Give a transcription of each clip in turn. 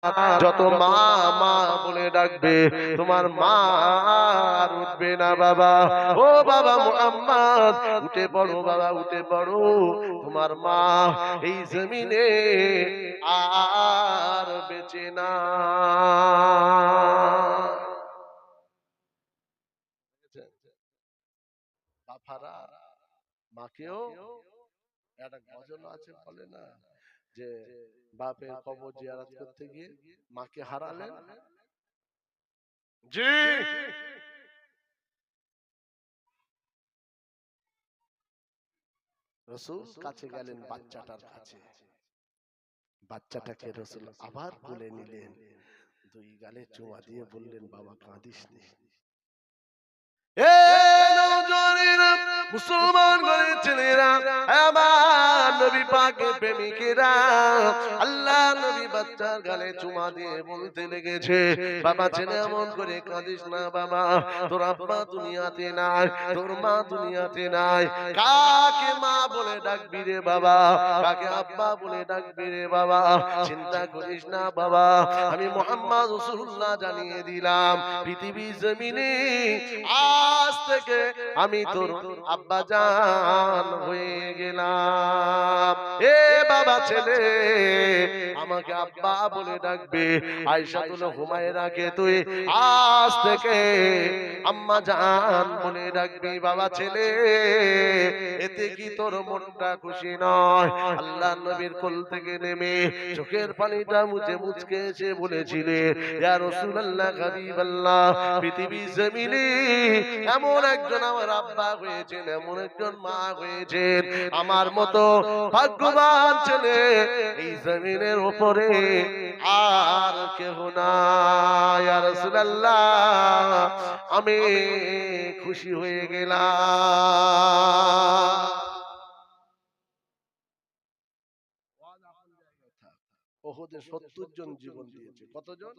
যত মা মা বলে ডাকবে তোমার মা আর উঠবে না বাবা। ও বাবা মুহাম্মদ উঠে পড়ো বাবা, উঠে পড়ো, তোমার মা এই জমিনে আর বেঁচে না। বাবারা মাকেও একটা গজল আছে বলে না, যে বাপের কবর জিয়ারত করতে গিয়ে মাকে হারালেন। জি রসুল কাছে গেলেন বাচ্চাটার কাছে, বাচ্চাটাকে রসুল আবার কোলে নিলেন, দুই গালে চুমা দিয়ে বললেন বাবা কাঁদিস নে। মুসলমান ঘরের ছেলেরা, আমার নবী পাকের প্রেমিকেরা, আল্লাহ নবী বাচ্চার গালে চুমা দিয়ে বলতে লেগেছে বাবা ছেলে এমন করে কাঁদিস না বাবা, তোর আব্বা দুনিয়াতে নাই, তোর মা দুনিয়াতে নাই, কাকে মা বলে ডাকবি রে বাবা, কাকে আব্বা বলে ডাকবি রে বাবা, চিন্তা করিস না বাবা, আমি মুহাম্মদ রাসূলুল্লাহ জানিয়ে দিলাম পৃথিবীর জমিনে আজ থেকে আমি তোর আব্বা জান হয়ে গেলাম। এ বাবা ছেলে আমাকে আব্বা বলে ডাকবে, আয়েশাতুল হুমায়রাকে তুই আজ থেকে আম্মা জান বলে ডাকবি। বাবা ছেলে এতে কি তোর মনটা খুশি নয়? আল্লাহ নবীর কোল থেকে নেমে চোখের পানিটা মুছে মুচকে এসে বলেছিলে ইয়া রাসূলুল্লাহ হাবিবাল্লাহ, পৃথিবীর জমিনে এমন একজন আমার আব্বা হয়েছেন, এমন একজন মা হয়েছেন, আমার মতো ভাগ্যবান ছেলে এই জমিনের উপরে আর কেউ নাই। ইয়া রাসূলুল্লাহ আমি খুশি হয়ে গেলাম। ওহুদে ৭০ জন জীবন দিয়েছে। কতজন?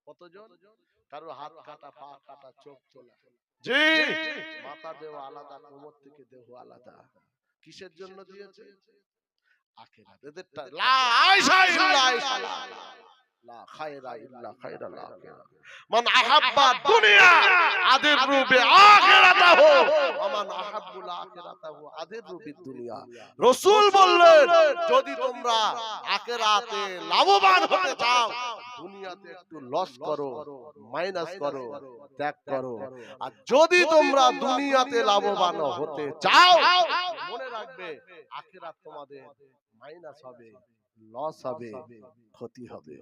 কতজন? কারো হাত কাটা, পা কাটা, চোখ তোলা, জি মাথা দেহ আলাদা, কোমর থেকে দেহ আলাদা। কিসের জন্য দিয়েছে? আখিরাত। এদেরটা লা আইশা ইল্লা আইশা লা খায়রা ইল্লা খায়রাল আখিরা। মান আহাব্বা দুনিয়া আদিরু বিআখিরাতিহি ওয়া মান আহাব্বুল আখিরাতাহু আদিরু বিদ-দুনিয়া। রাসূল বললেন যদি তোমরা আখিরাতে লাভবান হতে চাও, দুনিয়াতে একটু লস করো, মাইনাস করো, ত্যাগ করো। আর যদি তোমরা দুনিয়াতে লাভবান হতে চাও, মনে রাখবে আখিরাত তোমাদের মাইনাস হবে, লস হবে, ক্ষতি হবে।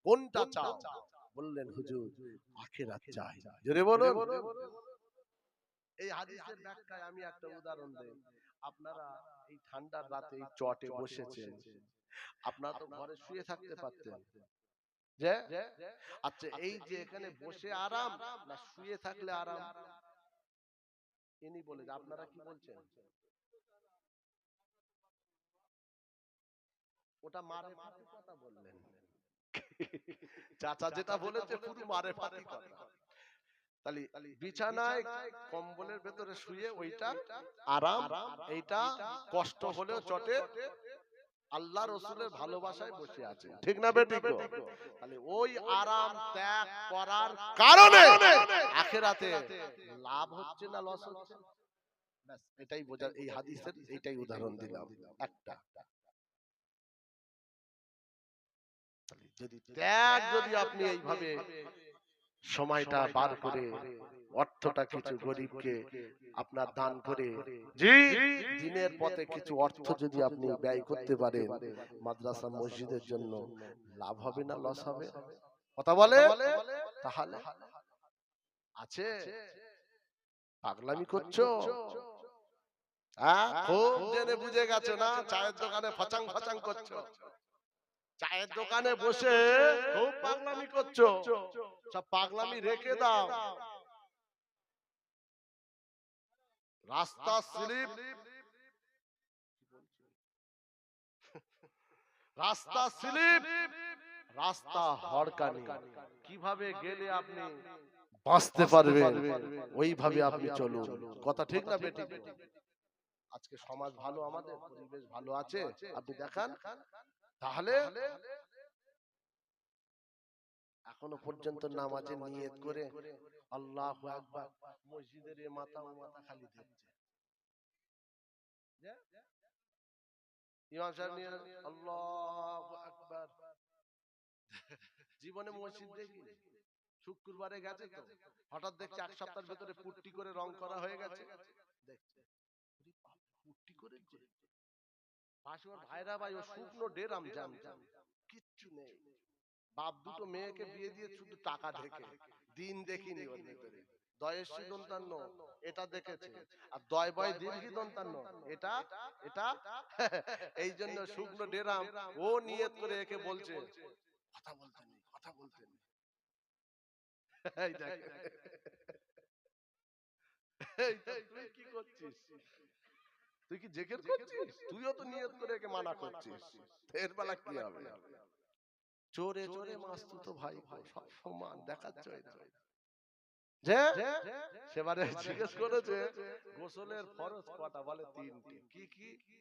কোনটা চাও? বললেন হুজুর আখিরাত চাই। জোরে বলুন। এই হাদিসের ব্যাখ্যায় আমি একটা উদাহরণ দেই। আপনারা এই ঠান্ডার রাতে এই চটে বসেছেন, আপনারা তো ঘরে শুয়ে থাকতে পারতেন, যে আচ্ছা এই যে এখানে বসে আরাম না শুয়ে থাকলে আরাম? ইনি বলে যে আপনারা কি বলছেন? ওটা মারে ফাঁকি কথা বললেন। চাচা যেটা বলেছে পুরো মারে ফাঁকি কথা। তাহলে বিছানায় কম্বলের ভেতরে শুয়ে ওইটা আরাম, এইটা কষ্ট হলেও চটে আল্লাহ রসুলের ভালোবাসায় বসে আছে, ঠিক না বেঠিক? তাহলে ওই আরাম ত্যাগ করার কারণে আখিরাতে লাভ হচ্ছে না লস হচ্ছে? ব্যাস এটাই বোঝার, এই হাদিসের এইটাই উদাহরণ দিলাম একটা। যদি ত্যাগ যদি আপনি এইভাবে সময়টা বার করে অর্থটা কিছু গরিবকে আপনার দান করে, জি দিনের পথে কিছু অর্থ যদি আপনি ব্যয় করতে পারেন মাদ্রাসা মসজিদের জন্য, লাভ হবে না লস হবে? কথা বলে। তাহলে আছে পাগলামি করছো? হ্যাঁ খুব জেনে বুঝে গেছো না? চায়ের দোকানে ফচাং ফচাং করছো, চায়ের দোকানে বসে খুব পাগলামি করছো, সব পাগলামি রেখে দাও। রাস্তা স্লিপ, রাস্তা স্লিপ, রাস্তা হড়কানি, কিভাবে গেলে আপনি বাঁচতে পারবেন ওইভাবে আপনি চলুন। কথা ঠিক না বেঠিক? আজকে সমাজ ভালো, আমাদের পরিবেশ ভালো আছে, আপনি দেখান, তাহলে এখনো পর্যন্ত নামাজে নিয়ত করে আল্লাহু আকবার মসজিদের এ মাথা ও মাথা খালি দেখছে। ইমাম সাহেব নিয়ে আল্লাহু আকবার, জীবনে মসজিদ দেখিনি। শুক্রবারে গেছে তো, হঠাৎ দেখছে এক সপ্তাহের ভেতরে পুট্টি করে রং করা হয়ে গেছে। দেখছে পুট্টি করেছে, পাশে ওর ভাইরা ভাই ও শুকনো ডেরাম জাম জাম, কিচ্ছু নেই। বাপ দুটো মেয়েকে বিয়ে দিয়ে শুধু টাকা ঢেকে, দিন দেখিনি ওর ভেতরে। দয়েশী দন্তান্ন এটা দেখেছে, আর দয় বয় দীর্ঘী দন্তান্ন এটা এটা এই জন্য শুকনো ডেরাম ও নিয়ত করে একে বলছে কথা বলতে নেই, কথা বলতে নেই। এই দেখ, এই তো তুই কি করছিস? তুই কি জিকির করছিস? তুইও তো নিয়ত করে একে মানা করছিস, এর বেলা কি হবে? চোরে চোরে মাসতুতো ভাই সব সমান দেখাচ্ছে। যে সেবারে জিজ্ঞেস করেছে গোসলের ফরজ কটা, বলে তিনটি। কি কি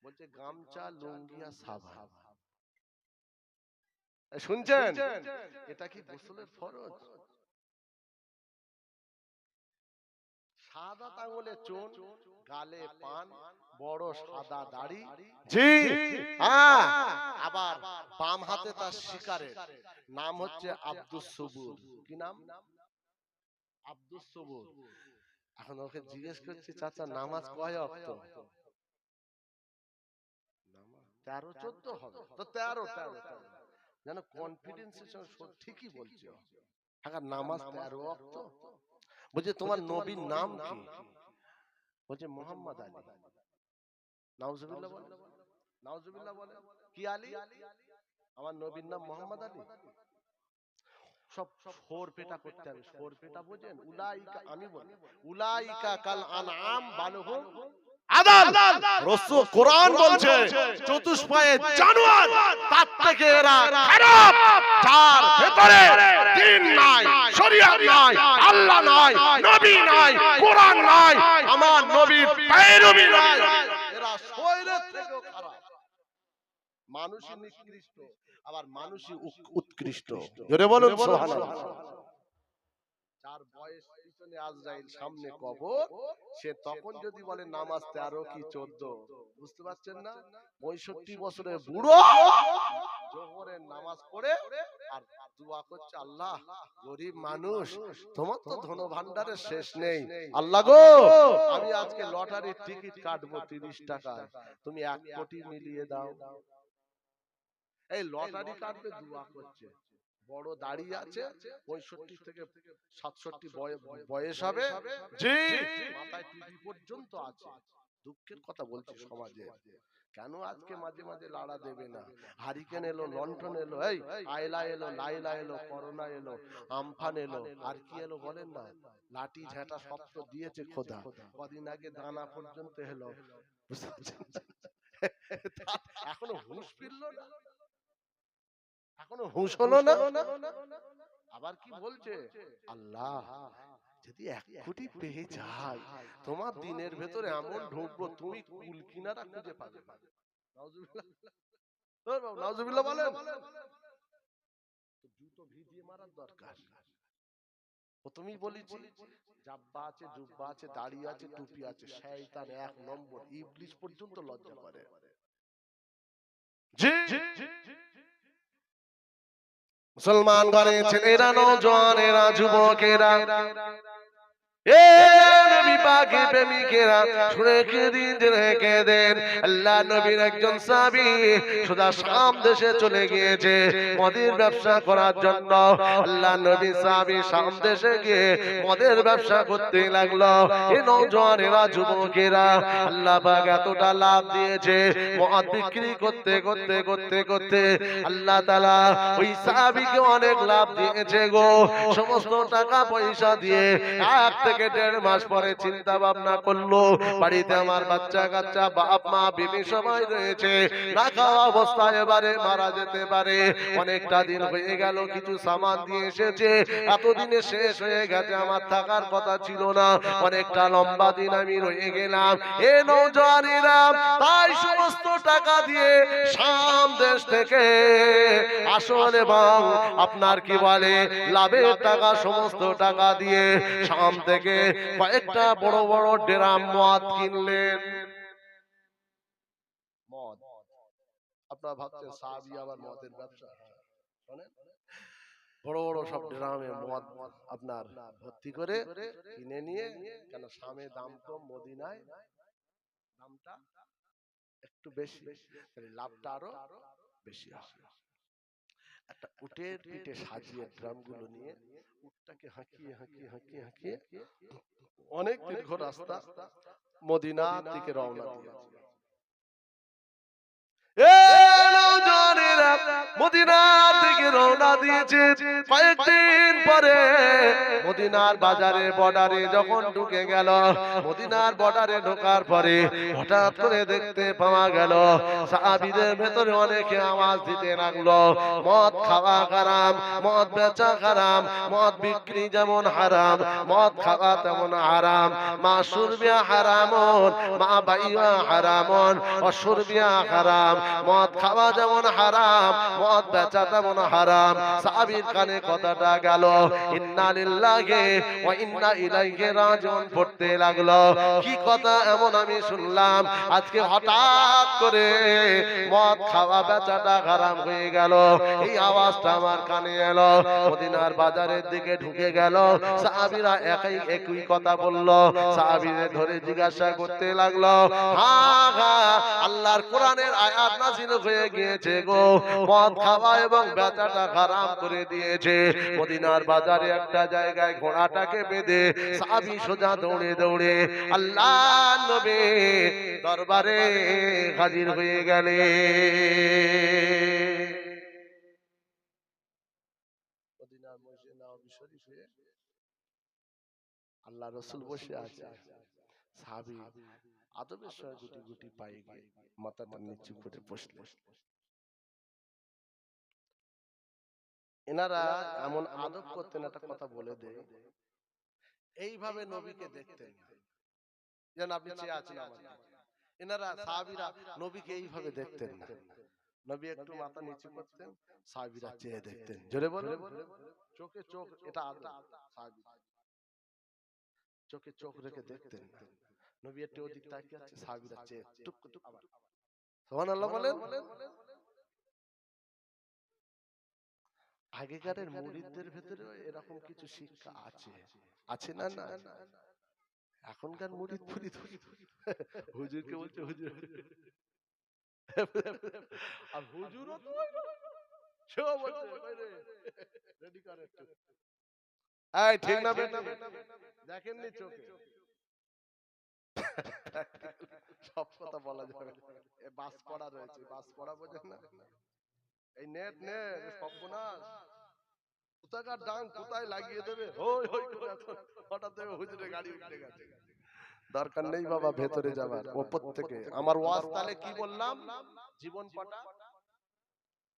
বলছে? গামছা, লুঙ্গি আর সাবান। শুনছেন? এটা কি গোসলের ফরজ? সাদা আঙুলে চুন, গালে পান, বড় সাদা দাড়ি, জি হ্যাঁ, আবার বাম হাতে তার শিকারের নাম হচ্ছে আব্দুস সবুর। কি নাম? আব্দুস সবুর। এখন ওকে জিজ্ঞেস করছি চাচা নামাজ কয় ওয়াক্ত? 13-14 হবে তো, 13 যেন কনফিডেন্সের সঙ্গে ঠিকই বলছে। হ্যাঁ নামাজ 13 ওয়াক্ত। বলছে তোমার নবীর নাম কি? বলছে মোহাম্মদ আলী। নাউজুবিল্লাহ বলে, নাউজুবিল্লাহ বলে। কি আলী? আমার নবীর নাম মোহাম্মদ আলী। সব ফোর পেটা করতে হবে। ফোর পেটা বোঝেন? উলাইকা, আমি বলি উলাইকা কাল আনআম বালহুম আদাল। রাসূল কোরআন বলছে চতুষ্পায়ে জানোয়ার, তার থেকে এরা খারাপ। যার ভেতরে দ্বীন নাই, শরীয়ত নাই, আল্লাহ নাই, নবী নাই, কোরআন নাই, আমার নবীর পেরোবি নাই, এরা শয়রের থেকেও খারাপ। মানুষই নিকৃষ্ট, আবার মানুষই উৎকৃষ্ট। জোরে বলুন সুবহানাল্লাহ। যার বয়স পিছনে আজরাইল, সামনে কবর, সে তখন যদি বলে নামাজ 13 কি 14, বুঝতে পারছেন না? 65 বছরের বুড়ো জোহরের নামাজ পড়ে আর দোয়া করছে আল্লাহ গরিব মানুষ, তোমার তো ধন ভান্ডারের শেষ নেই, আল্লাহ গো আমি আজকে লটারির টিকিট কাটবো 30 টাকায়, তুমি 1 কোটি মিলিয়ে দাও। এই লটারি কাটবে দোয়া করছে। বড় দাঁড়িয়ে আছে, 65 থেকে 67 বয়স হবে, জি মাথায় টুপি পর্যন্ত আছে। দুঃখের কথা বলছি সমাজে, কেন আজকে মাঝে মাঝে লাড়া দেবে না? হারিকেন এলো, লন্ঠন এলো, এই আয়লা এলো, লাইলা এলো, করোনা এলো, আমফান এলো, আর কি এলো বলেন না? লাঠি ঝাঁটা সব তো দিয়েছে খোদা। কদিন আগে দানা পর্যন্ত এলো, বুঝতে পারছেন? এখনো হুঁশ ফিরলো না, এখনো হুঁশ হলো না। আবার কি বলছে? আল্লাহ যদি 1 কোটি পেয়ে যায়, তোমার দিনের ভেতরে এমন ঢুকবো তুমি কুল কিনারা খুঁজে পাবে না। নাউজুবিল্লাহ, নাউজুবিল্লাহ বলেন। তো জুতো ভিজিয়ে মারার দরকার। প্রথমেই বলেছি জাব্বা আছে, জুব্বা আছে, দাড়ি আছে, টুপি আছে, শয়তান 1 নম্বর, ইবলিস পর্যন্ত লজ্জা করে। জি মুসলমান ঘরে ছেলেরা, নওজওয়ানেরা, যুবকেরা, এ নবী পাকের প্রেমিকেরা, শুনে রেখে দেন। আল্লাহ নবীর একজন সাহাবী সোজা শাম দেশে চলে গিয়েছে মদের ব্যবসা করার জন্য। আল্লাহ নবী সাহাবী শাম দেশে গিয়ে মদের ব্যবসা করতে লাগলো। এই নওজওয়ানেরা, যুবকেরা, আল্লাহ পাক এতটা লাভ দিয়েছে, মদ বিক্রি করতে করতে করতে করতে আল্লাহ তাআলা ওই সাহাবীকে অনেক লাভ দিয়েছে গো। সমস্ত টাকা পয়সা দিয়ে 1 থেকে 1.5 মাস পরে চিন্তা ভাবনা করলো বাড়িতে আমার বাচ্চা কাচ্চা বাপ মা বিবি সবাই রয়েছে, না খাওয়া অবস্থায় এবারে মারা যেতে পারে, অনেকটা দিন হয়ে গেল, কিছু সামান দিয়ে এসেছে, এতদিনে শেষ হয়ে গেছে, আমার থাকার কথা ছিল না, অনেকটা লম্বা দিন আমি রয়ে গেলাম। এ নওজওয়ানেরা তাই সমস্ত টাকা দিয়ে শাম দেশ থেকে আসল এবং আপনার কি বলে লাভের টাকা, সমস্ত টাকা দিয়ে শাম থেকে কয়েকটা বড় বড় ড্রাম মদ কিনলেন। মদ, আপনারা ভাবছেন সাহাবী আবার মদের ব্যবসা, শোনেন, বড় বড় সব ড্রামে মদ আপনার ভর্তি করে কিনে নিয়ে, কেন শামে দাম কম, মদিনায় দামটা একটু বেশি, লাভটা আরো বেশি হয়। একটা উটের পিঠে সাজিয়ে ড্রামগুলো নিয়ে উটটাকে হাঁকিয়ে হাঁকিয়ে হাঁকিয়ে হাঁকিয়ে অনেক দীর্ঘ রাস্তা মদিনার দিকে রওনা দিয়েছে। মদিনার দিকে রওনা দিয়েছে। কয়েকদিন পরে মদিনার বাজারে বর্ডারে যখন ঢুকে গেল, মদিনার বর্ডারে ঢোকার পরে হঠাৎ করে দেখতে পাওয়া গেল সাহাবীদের ভেতরে অনেকে আওয়াজ দিতে লাগলো, মদ খাওয়া হারাম, মদ বেচা হারাম, মদ বিক্রি যেমন হারাম, মদ খাওয়া তেমন হারাম, মা শুরবিয়া হারামন, মা বাইয়া হারামন, অশুরবিয়া হারাম, মদ খাওয়া যেমন হারাম, মদ বেচা তেমন হারাম। সাহাবীর কানে কথাটা গেল, ইন্না লিল্লাহি ওয়া ইন্না ইলাইহি রাজিউন পড়তে লাগলো। কি কথা এমন আমি শুনলাম, আজকে হঠাৎ করে মদ খাওয়া বেচাটা হারাম হয়ে গেল, এই আওয়াজটা আমার কানে এলো। মদিনার বাজারের দিকে ঢুকে গেল, সাহাবীরা একই কথা বলল। সাহাবীদের ধরে জিজ্ঞাসা করতে লাগলো, হ্যাঁ হ্যাঁ, আল্লাহর কোরআনের আয়াত নাযিল হয়ে গিয়েছে গো, মদ খাওয়া এবং বেচাটা হারাম করে দিয়েছে। মদিনার বাজারে একটা জায়গায় ঘোড়াটাকে বেঁধে সাহাবী সোজা দৌড়ে দৌড়ে আল্লাহর নবী দরবারে হাজির হয়ে গেলে। মদিনার মসজিদে নববী শরীফে আল্লাহ রাসূল বসে আছে, সাহাবী আদবের সঙ্গে গুটি গুটি পায়ে গিয়ে মাথাটা নিচু করে বসলেন। এনারা এমন আদব করতেন, একটা কথা বলে দেয়, এইভাবে নবীকে দেখতেন যেন আপনি চেয়ে আছেন আমার কাছে। এনারা সাহাবীরা নবীকে এইভাবে দেখতেন না, নবী একটু মাথা নিচু করতেন, সাহাবীরা চেয়ে দেখতেন। জোরে বলেন, চোখে চোখ, এটা আদব। সাহাবী চোখে চোখ রেখে দেখতেন না, নবী একটু ওদিক তাকিয়ে আছে, সাহাবীরা চেয়ে টুক টুক। আবার সুবহানাল্লাহ বলেন। আগেকারের মুরিদদের ভেতরে এরকম কিছু শিক্ষা আছে, আছে না? না, এখনকার মুরিদ ফুরিদ হুজুরকে বলছে হুজুর, আর হুজুরও তো সব বলছে রেডি কর একটু, এই ঠিক না বেটা, দেখেননি চোখে সব কথা বলা যাবে। বাস পড়া রয়েছে, বাস পড়া বোঝেন না, এই নেট নেট সর্বনাশ, কোথাকার ডাং কোথায় লাগিয়ে দেবে, হই হই করে হঠাৎ দেখবে হুজুরের গাড়ি উঠে গেছে। দরকার নেই বাবা ভেতরে যাবার, ওপর থেকে। আমার ওয়াজ তাহলে কি বললাম, জীবন পাটা,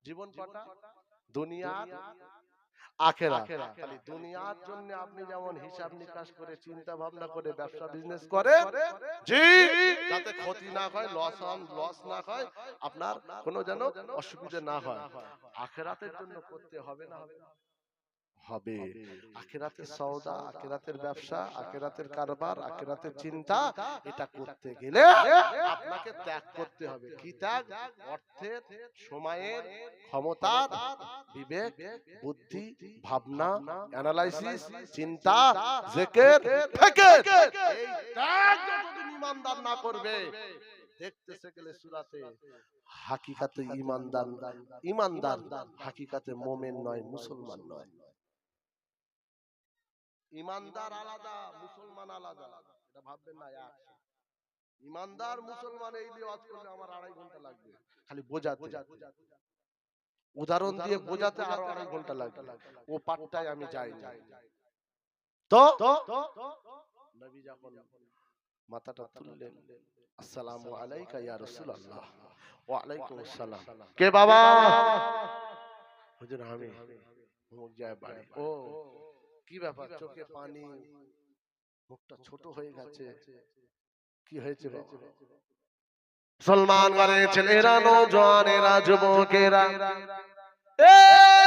জীবন পাটা, দুনিয়া আখিরাত। খালি দুনিয়ার জন্য আপনি যেমন হিসাব নিকাশ করে চিন্তা ভাবনা করে ব্যবসা বিজনেস করে, জি, যাতে ক্ষতি না হয়, লস না হয়, আপনার কোনো যেন অসুবিধা না হয়, আখিরাতের জন্য করতে হবে না হবে। আখিরাতের সওদা, আখিরাতের ব্যবসা, আখিরাতের কারবার, আখিরাতের চিন্তা, এটা করতে গেলে আপনাকে ত্যাগ করতে হবে। কি ত্যাগ? অর্থের, সময়ের, ক্ষমতার, বিবেক, বুদ্ধি, ভাবনা, অ্যানালাইসিস, চিন্তা, জিকির, ফিকির, এই ত্যাগ যতদিন ঈমানদার না করবে, দেখতেছে গেলে সূরাতে হাকিকাতে ঈমানদার, ঈমানদার হাকিকাতে মুমিন নয়, মুসলমান নয়। ঈমানদার আলাদা, মুসলমান আলাদা, এটা ভাববেন না এক। ঈমানদার মুসলমান এই দিয়ে ওয়াজ করলে আমার 2.5 ঘন্টা লাগবে, খালি বোঝাতে, উদাহরণ দিয়ে বোঝাতে আরো 2.5 ঘন্টা লাগবে, ও পাঠটাই আমি যাই না। তো নবী যখন মাথাটা তুললেন, আসসালামু আলাইকা ইয়া রাসূলুল্লাহ। ওয়া আলাইকুম আসসালাম। কে বাবা? হুজুর আমি অমুক জায়গায় বাড়ি। ও কি ব্যাপার, চোখে পানি, মুখটা ছোট হয়ে গেছে, কি হয়েছে বাবা? মুসলমান ঘরের ছেলেরা, নওজওয়ানেরা, যুবকেরা, এ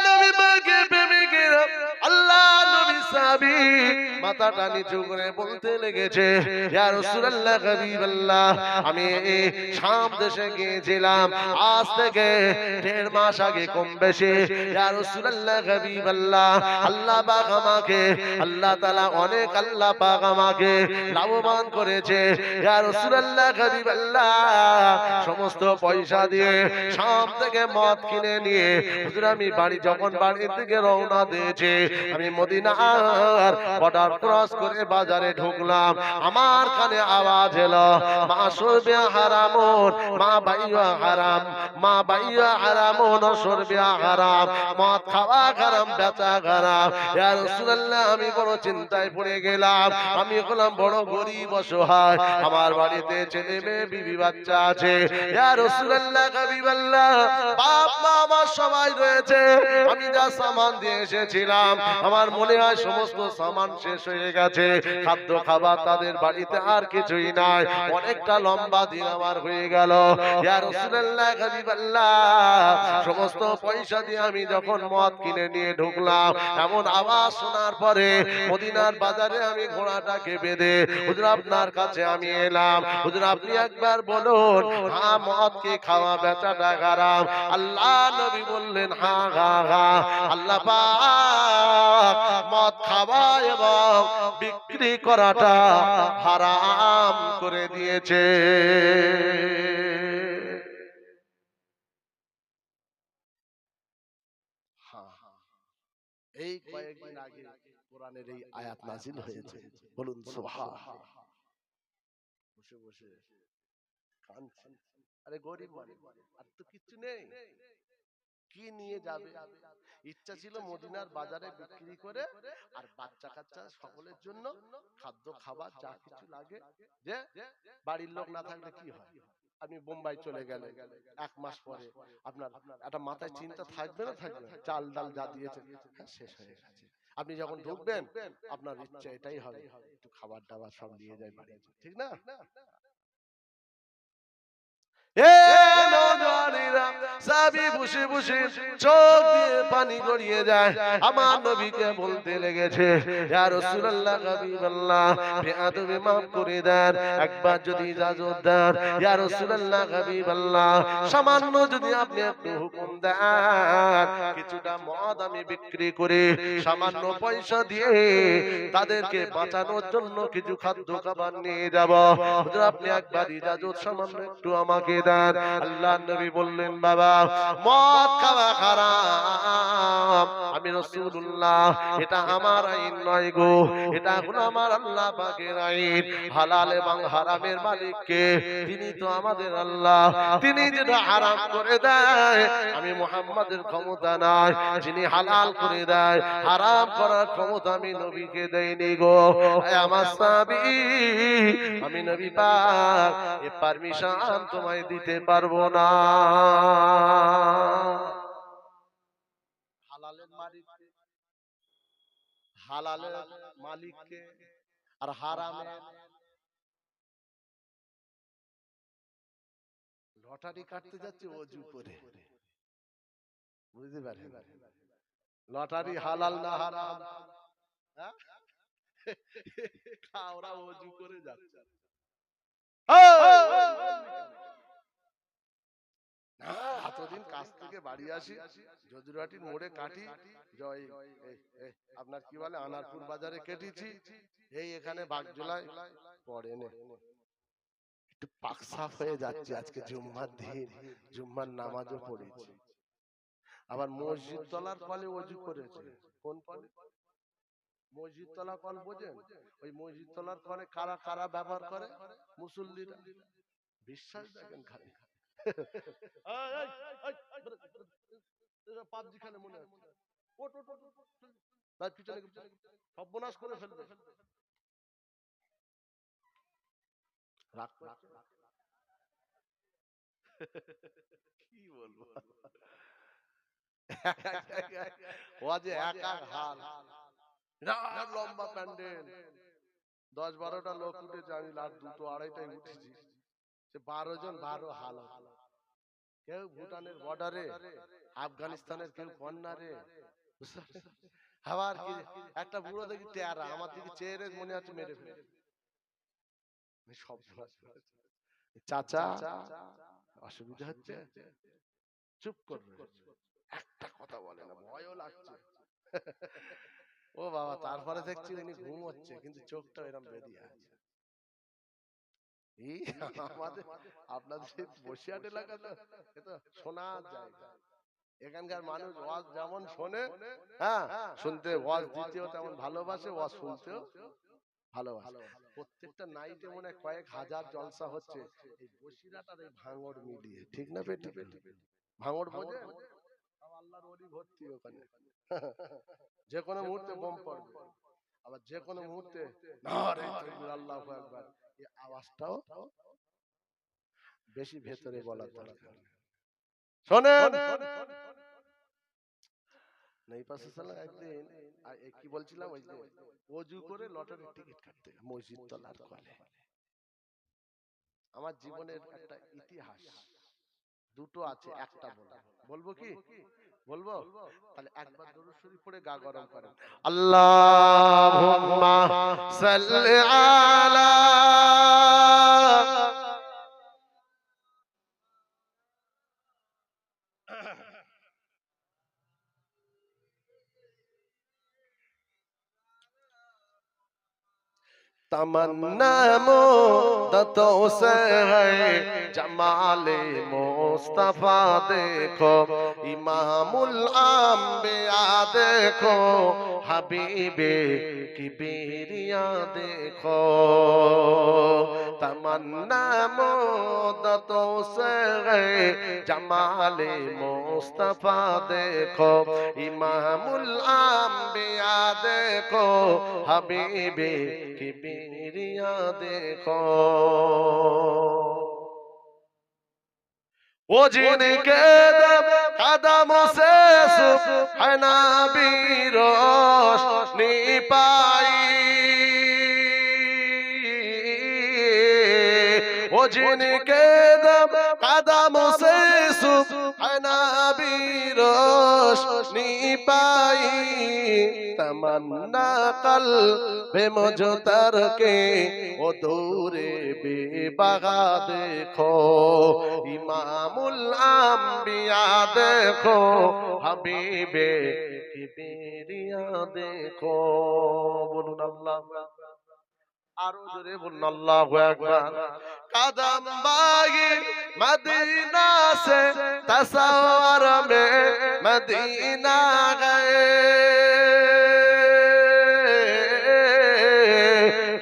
নবী পাকের প্রেমিকেরা, আল্লাহ নবী সাহাবী মাথাটা নিচু করে বলতে লেগেছে, ইয়া রাসূলুল্লাহ, হাবিবাল্লাহ, আমি শাম দেশে গিয়েছিলাম আজ থেকে 1.5 মাস আগে কম বেশি। ইয়া রাসূলুল্লাহ, হাবিবাল্লাহ, আল্লাহ পাক আমাকে, আল্লাহ তাআলা অনেক, আল্লাহ পাক আমাকে লাভবান করেছে। ইয়া রাসূলুল্লাহ, হাবিবাল্লাহ, সমস্ত পয়সা দিয়ে শাম থেকে মদ কিনে নিয়ে হুজুর আমি যখন বাড়ি থেকে রওনা দিয়েছি, আমি মদিনার বর্ডার ক্রস করে বাজারে ঢুকলাম। আমার কানে আওয়াজ এলো, মা শুরবিয়া হারামুন, মা বাইয়া হারাম, মা বাইয়া হারামুন, শুরবিয়া হারাম, মদ খাওয়া হারাম, বেচা হারাম। ইয়া রাসূলুল্লাহ, আমি বড় চিন্তায় পড়ে গেলাম। আমি হলাম বড় গরিব, অসহায়, আমার বাড়িতে ছেলে মেয়ে বিবি বাচ্চা আছে। ইয়া রাসূলুল্লাহ, হাবিবাল্লাহ, বাপ মা আমার সবাই রয়েছে। আমি যা সামান দিয়ে এসেছিলাম, আমার মনে হয় সমস্ত সামান শেষ হয়ে গেছে। খাদ্য খাবার তাদের বাড়িতে আর কিছুই নাই। অনেকটা লম্বা দিন আমার হয়ে গেল। ইয়া রাসূলুল্লাহ, হাবিবাল্লাহ, সমস্ত পয়সা দিয়ে আমি যখন মদ কিনে নিয়ে ঢুকলাম, এমন আওয়াজ শোনার পরে মদিনার বাজারে আমি ঘোড়াটাকে বেঁধে হুজুর আপনার কাছে আমি এলাম। হুজুর আপনি একবার বলুন, হ্যাঁ মদ কি খাওয়া বেচাটা হারাম? আল্লাহ নবী বললেন, হ্যাঁ হ্যাঁ হ্যাঁ, আল্লাহ পাক মদ খাওয়া এবং বিক্রি করাটা হারাম করে দিয়েছে। এই কয়েকদিন আগে কোরআনের এই আয়াত নাযিল হয়েছে, বলুন সুবহানাল্লাহ। বসে বসে কাঁদছে, আরে গরিব মানুষ, আর তো কিচ্ছু নেই, কি নিয়ে যাবে? ইচ্ছা ছিল মদিনার বাজারে বিক্রি করে আর বাচ্চা কাচ্চা সকলের জন্য খাদ্য খাবার যা কিছু লাগে, যে বাড়ির লোক না থাকলে কি হয়, আপনি বোম্বাই চলে গেলেন, 1 মাস পরে আপনার একটা মাথায় চিন্তা থাকবে না, থাকবে না? চাল ডাল যা দিয়েছে, হ্যাঁ শেষ হয়ে গেছে। আপনি যখন ঢুকবেন আপনার ইচ্ছা এটাই হবে, একটু খাবার দাবার সব নিয়ে যায় বাড়ি, ঠিক না? এ নওজওয়ানেরা, সাহাবী বসে বসে চোখ দিয়ে পানি গড়িয়ে যায়। আমার নবীকে বলতে লেগেছে, ইয়া রাসূলুল্লাহ, হাবিবাল্লাহ, বেয়াদবি মাফ করে দেন, একবার যদি ইজাজত দেন। ইয়া রাসূলুল্লাহ, হাবিবাল্লাহ, সামান্য যদি আপনি একটু হুকুম দেন, কিছুটা মদ আমি বিক্রি করে সামান্য পয়সা দিয়ে তাদেরকে বাঁচানোর জন্য কিছু খাদ্য খাবার নিয়ে যাব। হুজুর আপনি একবার ইজাজত সামান্য একটু আমাকে দেন। আল্লাহ নবী বললেন, বাবা মদ খাওয়া হারাম, আমি রাসূলুল্লাহ, এটা আমার আইন নয় গো, এটা হলো আমার আল্লাহ পাকের আইন। হালাল এবং হারামের মালিক কে? তিনি তো আমাদের আল্লাহ। তিনি যেটা হারাম করে দেয়, আমি মুহাম্মাদের ক্ষমতা নাই। যিনি হালাল করে দেয়, হারাম করার ক্ষমতা আমি নবীকে দেইনি গো। আমার সাহাবী, আমি নবী পাক এ পারমিশন তোমায় দিতে পারবো না। হালালের মালিক, হালালের মালিককে, আর হারামের লটারি কাটতে যাচ্ছে ওযু করে, বুঝতে পারেন? লটারি হালাল না হারাম? হ্যাঁ, ওরা ওযু করে যাচ্ছে। না, এতদিন কাজ থেকে বাড়ি আসি, জজুরাটির মোড়ে কাটি, জয় আপনার কি বলে আনারপুর বাজারে কেটেছি, এই এখানে বাগজোলায় পড়ে নে, একটু পাক সাফ হয়ে যাচ্ছে। আজকে জুম্মার দিন, জুম্মার নামাজও পড়েছি। আবার মসজিদ তলার কলে ওযু করেছে। কোন কলে? মসজিদ তলা কল বোঝেন? ওই মসজিদ তলার কলে কারা কারা ব্যবহার করে? মুসল্লিরা। বিশ্বাস দেখেন খালি। পাবজি খেলে মনে হচ্ছে, ওট ওট ওট, তার পিছনে সর্বনাশ করে ফেলবে। রাগ করছে? কি বলবো, ও যে এক এক হাল, বিরাট লম্বা প্যান্ডেল, 10-12টা লোক উঠেছে, আমি রাত 2টো 2:30টায় উঠেছি, সে 12 জন 12 হালত, কেউ ভুটানের বর্ডারে, আফগানিস্তানের কেউ কর্নারে, আবার কি একটা বুড়ো দেখি টেরা আমার দিকে চেয়ে রে মনে হচ্ছে মেরে ফেলে, সব চাচা অসুবিধা হচ্ছে, চুপ করবে, একটা কথা বলে না, ভয়ও লাগছে। ও বাবা, তারপরে দেখছি উনি ঘুম হচ্ছে কিন্তু চোখটা এরকম বেরিয়ে আছে। এই আমাদের আপনাদের বসিরহাট এলাকা তো এ তো শোনার জায়গা, এখানকার মানুষ ওয়াজ যেমন শোনে, হ্যাঁ শুনতে, ওয়াজ দিতেও তেমন ভালোবাসে, ওয়াজ শুনতেও ভালোবাসে। প্রত্যেকটা নাইটে মনে হয় কয়েক হাজার জলসা হচ্ছে এই বসিরহাট আর এই ভাঙড় মিলিয়ে, ঠিক না বেটি? ভাঙড় বোঝে, আল্লাহর ওলি ভর্তি ওখানে, যে কোনো মুহূর্তে বোম পড়বে, আবার যে কোনো মুহূর্তে নারে তাকবীর আল্লাহু আকবার, এই আওয়াজটাও বেশি ভেতরে বলার দরকার। শোনেন, নেই পাশে সালাম একদিন কি বলছিলাম, ওই যে ওযু করে লটারির টিকিট কাটতে মসজিদ তলার কলে, আমার জীবনের একটা ইতিহাস দুটো আছে, একটা বলবো কি বলবো, তাহলে একবার দরুদ শরীফ পড়ে গা গরম করেন। আল্লাহুম্মা সাল্লি আলা तमन्ना मुद्दतों से है जमाले मुस्तफा देखो, इमामुल अंबिया देखो, हबीबे की बेरिया देखो, तमन्ना मुद्दतों से है जमाले मुस्तफा देखो, इमामुल अंबिया देखो, हबीबे की बेरिया देखो, वो जिनके कदमों से सुबहाना भी रोशनी पाई, वो जिनके कदमों से सुबहाना भी रोशनी पाई, तमन्ना कल्बे मुझतर के वो दूरे बेबगा देखो, इमामुल अंबिया देखो, हबीबे की बेरिया देखो, बोलुन अल्लाह, आरो जोरे बोलुन अल्लाहु अकबर। कदम बागी मदीना से तसव्वुर में मदीना गए,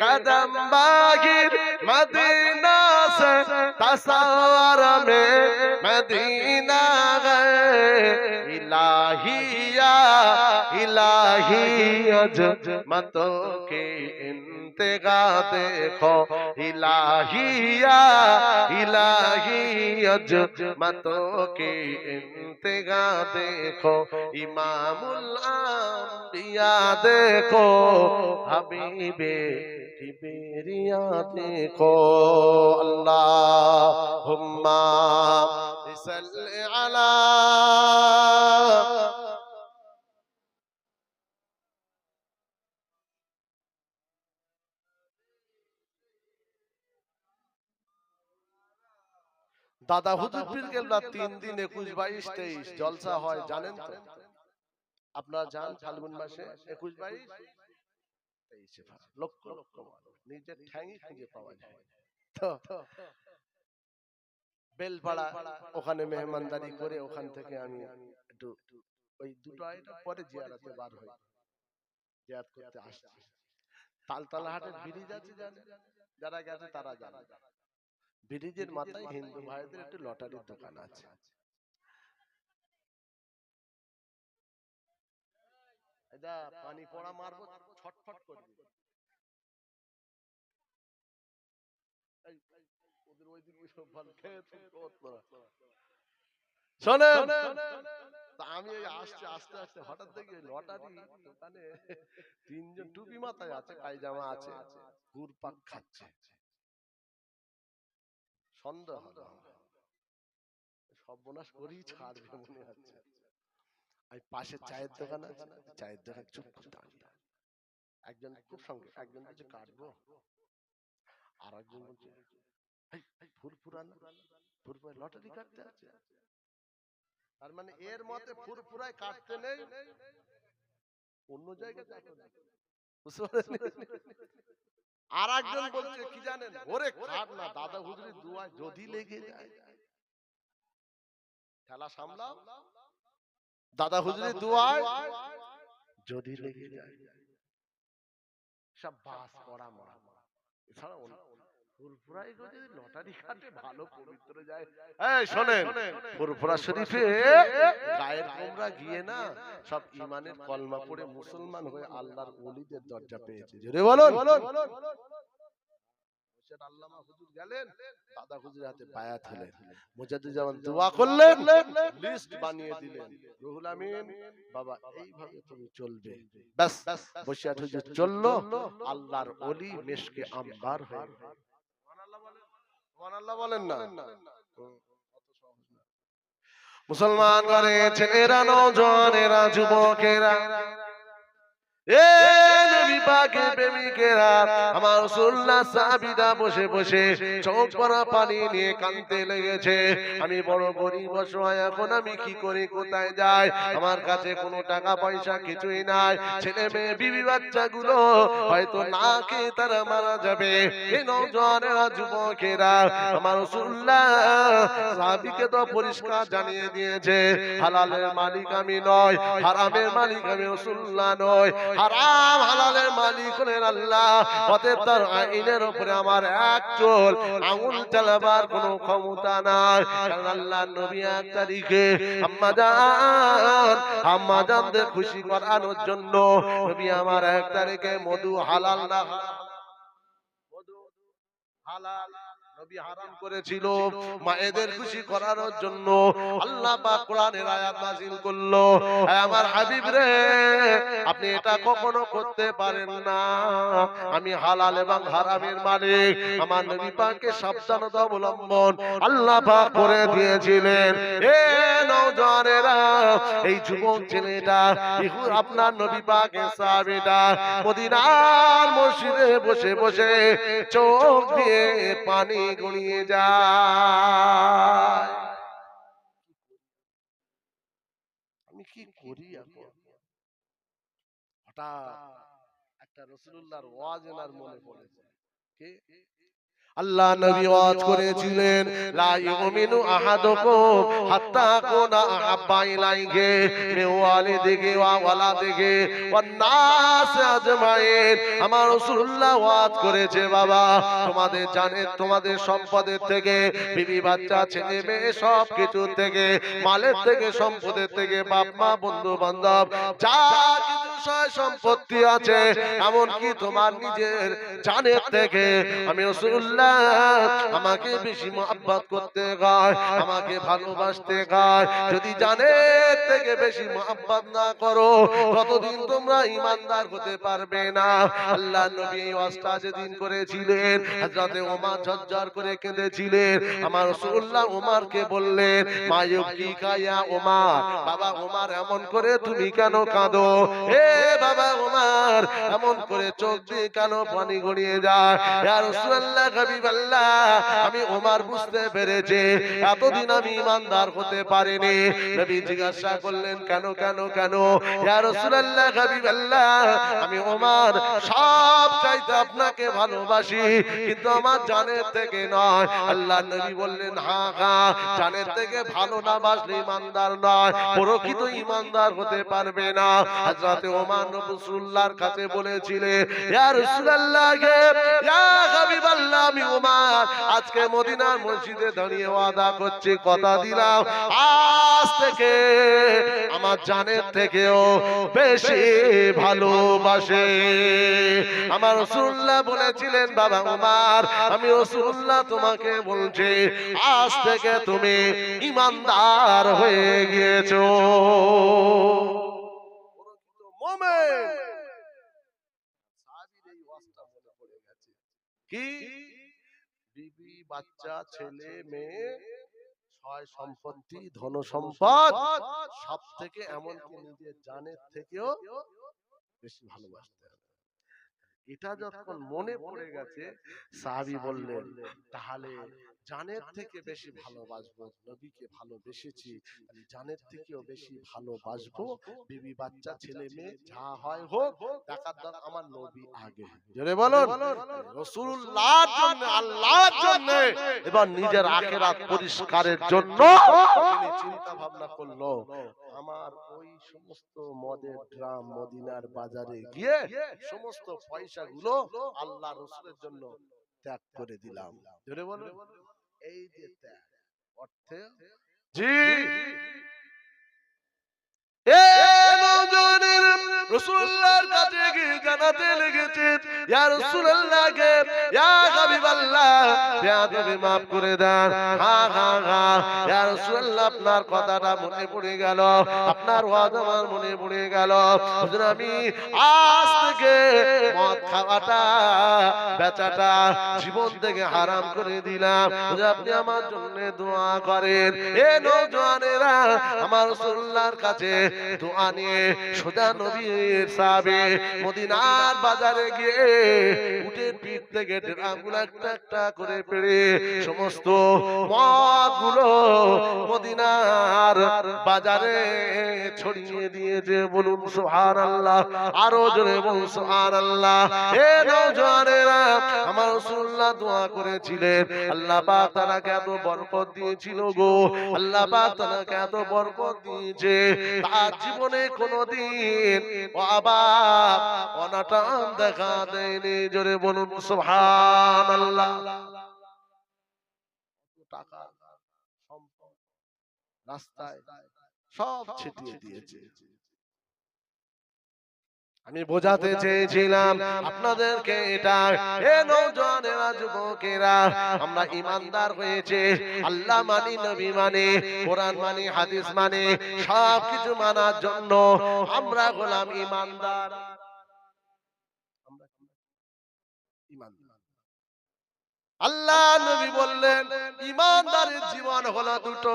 कदम बागी मदीना से तसव्वुर में मदीना गए, इलाहिया इलाही अजमतों के इंतहा देखो, इलाहिया इलाही अजमतों के इंतहा देखो, इमामुल अंबिया देखो, हबीबे की बेरिया देखो, अल्लाहुम्मा सल्ली अला। দাদা হুজুর পীর কেবলা 3 দিন 21, 22, 23 জলসা হয় জানেন তো, আপনারা যান ফাল্গুন মাসে 21, 22, 23 লক্ষ লক্ষ মানুষ, নিজের ঠ্যাংই খুঁজে পাওয়া যায় তো, বেলপাড়া ওখানে মেহমানদারি করে ওখান থেকে আমি একটু ওই 2টা পরে জিয়ারতে বার হই, জিয়ারত করতে আসছি, তালতলা হাটের ব্রিজ আছে জানেন, যারা গেছে তারা জানে, ব্রিজের মাথায় হিন্দু ভাইদের একটি লটারির দোকান আছে, এটা পানি পড়া মারবো ছটফট করবে, শোনেন, আমি আসতে আস্তে আস্তে হঠাৎ দেখি লটারি দোকানে তিনজন টুপি মাথায় আছে, পায়জামা আছে, ঘুরপাক খাচ্ছে। সন্দেহ হলো সর্বনাশ করেই ছাড়বে মনে হচ্ছে। আমি পাশে চায়ের দোকান আছে, চায়ের দোকান চুপ করে দাঁড়িয়ে, একজন খুব সঙ্গে একজন বলছে কাটবো, আর একজন বলছে ফুরফুরানা ফুরফুরা লটারি কাটতে আছে। তার মানে এর মতে ফুরফুরায় কাটতে নেই, অন্য জায়গায় আর একজন বলছে কি জানেন, ওরে কাট না, দাদা হুজুরের দুয়ায় যদি লেগে যায় ঠেলা সামলাও, দাদা হুজুরের দুয়ায় যদি লেগে যায় সব বাস করা মরা। এছাড়া ফুরফুরায় যদি লটারি কাটে ভালো পবিত্র যায়। এই শোনেন, ফুরফুরা শরীফে গায়ের কোমরা গিয়ে না সব ইমানের কলমা পড়ে মুসলমান হয়ে আল্লাহর ওলিদের দরজা পেয়েছে। জোরে বলুন। আল্লামা হুজুর গেলেন, দাদা হুজুরের হাতে বায়াত হলেন, মুজাদ্দিদ দোয়া করলেন, লিস্ট বানিয়ে দিলেন, রুহুল আমিন বাবা এইভাবে তুমি চলবে। ব্যাস বসিয়াত হুজুর চললো, আল্লাহর ওলি মেশকে আম্বার হয়ে গেল। সুবহানাল্লাহ বলেন না। মুসলমান ঘরে ছেলেরা, নওজওয়ানেরা, যুবকেরা, এ নবী পাকের প্রেমিকেরা, আমার রাসূলুল্লাহ সাহাবীরা বসে বসে চোখ ভরা পানি নিয়ে কাঁদতে লেগেছে। আমি বড় গরিব অসহায়, এখন আমি কি করি, কোথায় যাই, আমার কাছে কোনো টাকা পয়সা কিছুই নাই, ছেলে মেয়ে বিবি বাচ্চাগুলো হয়তো না খেয়ে তারা মারা যাবে। এই নওজওয়ানেরা, যুবকেরা, আমার রাসূলুল্লাহ সাহাবীকে তো পরিষ্কার জানিয়ে দিয়েছে, হালালের মালিক আমি নয়, হারামের মালিক আমি রাসূলুল্লাহ নয়। হারাম হালালের মালিক হলেন আল্লাহ, অতএব তার আইনের উপরে আমার এক চুল আঙুল চালাবার কোনো ক্ষমতা নাই। কারণ আল্লাহর নবী এক তারিখে আম্মা জানদের খুশি করানোর জন্য নবী আমার এক তারিখে মধু হালাল না মধু হালাল নবী হারাম করেছিল, মায়েদের খুশি করার জন্য আল্লাহ পাক কোরআনের আয়াত নাযিল করলো, আমার হাবিব রে আপনি এটা কখনো করতে পারেন না, আমি হালাল এবং হারামের মালিক। আমার নবী পাককে সাবধানতা অবলম্বন আল্লাহ পাক করে দিয়েছিলেন। এ নওজওয়ানেরা, এই যুবক ছেলেটা আপনার নবী পাকের সাহাবীটা মদিনার মসজিদে বসে বসে চোখ দিয়ে পানি গড়িয়ে যায়। আমি কি করি এখন? হঠাৎ একটা রাসূলুল্লাহর ওয়াজ এনার মনে পড়েছে। কে? আল্লাহ নবী ওয়াজ করেছিলেন, লা ইউমিনু আহাদুকুম হাত্তা কুনা আহাব্বা ইলাইহি মিন ওয়ালিদিহি ওয়া ওয়ালাদিহি ওয়ান নাস আজমাইন। আমার রাসূলুল্লাহ ওয়াজ করেছে, বাবা তোমাদের জানের, তোমাদের সম্পদের থেকে, বিবি বাচ্চা ছেলে মেয়ে সব কিছু থেকে, মালের থেকে, সম্পদের থেকে, বাপ মা বন্ধু বান্ধব যা কিছু সয় সম্পত্তি আছে, এমনকি তোমার নিজের জানের থেকে আমি রাসূলুল্লাহ আমাকে বেশি মহব্বত করতে হয়, আমাকে ভালোবাসতে হয়। যদি জানের থেকে বেশি মহব্বত না করো ততদিন তোমরা ঈমানদার হতে পারবে না। আল্লাহ নবী এই ওয়াজটা যেদিন করেছিলেন, হযরতে ওমর ঝরঝর করে কেঁদেছিলেন। আমার রাসূলুল্লাহ ওমরকে বললেন, মা ইউবকিকা ইয়া ওমর, বাবা ওমর এমন করে তুমি কেন কাঁদো? হে বাবা ওমর, এমন করে চোখ দিয়ে কেন পানি গড়িয়ে যায়? ইয়া রাসূলুল্লাহ, হাবিবাল্লাহ, আমি ওমর বুঝতে পেরেছি এতদিন আমি ঈমানদার হতে পারিনি। নবী জিজ্ঞাসা করলেন, কেন কেন কেন? ইয়া রাসূলুল্লাহ, হাবিবাল্লাহ, আমি ওমর সব চাইতে আপনাকে ভালোবাসি, কিন্তু আমার জানের থেকে নয়। আল্লাহ নবী বললেন, হ্যাঁ হ্যাঁ, জানের থেকে ভালো না বাসলে ঈমানদার নয়, প্রকৃত ঈমানদার হতে পারবে না। হযরতে ওমর রাসূলুল্লাহর কাছে বলেছিলেন, ইয়া রাসূলুল্লাহ, ইয়া হাবিবাল্লাহ, আমি ওমর আজকে মদিনার মসজিদে দাঁড়িয়ে ওয়াদা করছি, কথা দিলাম আজ থেকে আমার জানের থেকেও বেশি ভালোবাসে। আমার আমার রাসূলুল্লাহ বলেছিলেন, বাবা ওমর, আমি রাসূলুল্লাহ তোমাকে বলছি, আজ থেকে তুমি ঈমানদার হয়ে গিয়েছো, মুমিন। সাহাবীর এই ওয়াজটা মনে পড়ে গেছে। কি বিবি, বাচ্চা, ছেলে, মেয়ে, সয় সম্পত্তি, ধন সম্পদ, সব থেকে এমনকি নিজের জানের থেকেও বেশি ভালোবাসতে হবে। এটা যখন মনে পড়ে গেছে, সাহাবী বললেন, তাহলে জানের থেকে বেশি ভালোবাসবো, নবীকে ভালোবেসেছি, জানের থেকেও বেশি ভালোবাসবো, বিবি, বাচ্চা, ছেলে মেয়ে যা হয় হোক, দেখার দরকার আমার নবী আগে। জোরে বলুন, রাসূলুল্লাহর জন্য, আল্লাহর জন্য, এবার নিজের আখিরাত পরিষ্কারের জন্য তিনি চিন্তা ভাবনা করলো, আমার ওই সমস্ত মদের ড্রাম মদিনার বাজারে গিয়ে সমস্ত পয়সাগুলো আল্লাহ রাসূলের জন্য ত্যাগ করে দিলাম। জোরে বলুন, এই যে ত্যাগ অর্থে জি রাসূলুল্লাহর কাছে গিয়ে জানাতে লেগেছে, ইয়া রাসূলুল্লাহ কে, ইয়া হাবিবাল্লাহ, বেয়াদবি maaf করে দেন। হ্যাঁ হ্যাঁ হ্যাঁ, ইয়া রাসূলুল্লাহ, আপনার কথাটা মনে পড়ে গেল, আপনার ওয়াজ আমার মনে পড়ে গেল। হুজুর, আমি আজ থেকে মদ খাওয়াটা, বেচাটা জীবন থেকে হারাম করে দিলাম। হুজুর, আপনি আমার জন্য দোয়া করেন। এ নওজওয়ানেরা, আমার রাসূলুল্লাহর কাছে দোয়া নিয়ে সোজা নবীর সাহাবে মদিনার বাজারে গিয়ে উটের পিঠ থেকে ড্রামগুলো একটা একটা করে পেড়ে সমস্ত মদগুলো মদিনার বাজারে ছড়িয়ে দিয়েছে। বলুন সুবহানাল্লাহ, আরো জোরে বলুন সুবহানাল্লাহ। হে নওজওয়ানেরা, আমার রাসূলুল্লাহ দোয়া করেছিলেন, আল্লাহ পাক তাআলাকে এত বরকত দিয়েছিল গো, আল্লাহ পাক তাআলাকে এত বরকত দিয়েছে, তার জীবনে কোনদিন অভাব অনটন দেখা দেয়নি। জোরে বলুন সুবহানাল্লাহ। টাকা, সম্পদ, রাস্তায় সব ছিটিয়ে দিয়েছে। আমি বোঝাতে চেয়েছিলাম আপনাদেরকে এটা, এ নওজওয়ানেরা, যুবকেরা, আমরা ঈমানদার হয়েছে, আল্লাহ মানি, নবী মানি, কোরআন মানি, হাদিস মানি, সবকিছু মানার জন্য আমরা হলাম ঈমানদার। আল্লাহ নবী বললেন, ঈমানদারের জীবন হলো দুটো,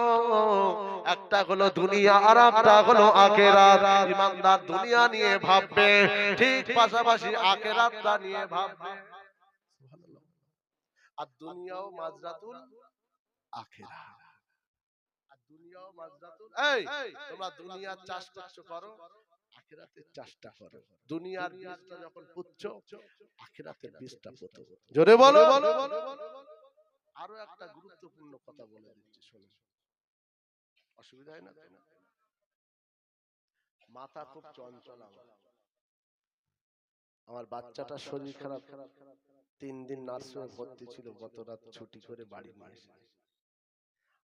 একটা হলো দুনিয়া আর একটা হলো আখিরাত। ঈমানদার দুনিয়া নিয়ে ভাববে, ঠিক পাশাপাশি আখিরাতটা নিয়ে ভাববে। আর দুনিয়াও মাজরাতুল আখিরাত, আর দুনিয়াও মাজরাতুল, এই তোমরা দুনিয়ার চাষ করছো, করো, আখিরাতের চাষটা করো। দুনিয়ার বীজটা যখন পুঁতছো, আখিরাতের বীজটা পোতো। জোরে বলো। আরো একটা গুরুত্বপূর্ণ কথা বলে দিচ্ছি, শুনুন, অসুবিধা হয় না? মাথা খুব চঞ্চল আমার বাচ্চাটা শরীর খারাপ, 3 দিন নার্সিংহোমে ভর্তি ছিল, গত রাত ছুটি করে বাড়ি নিয়ে এসেছে।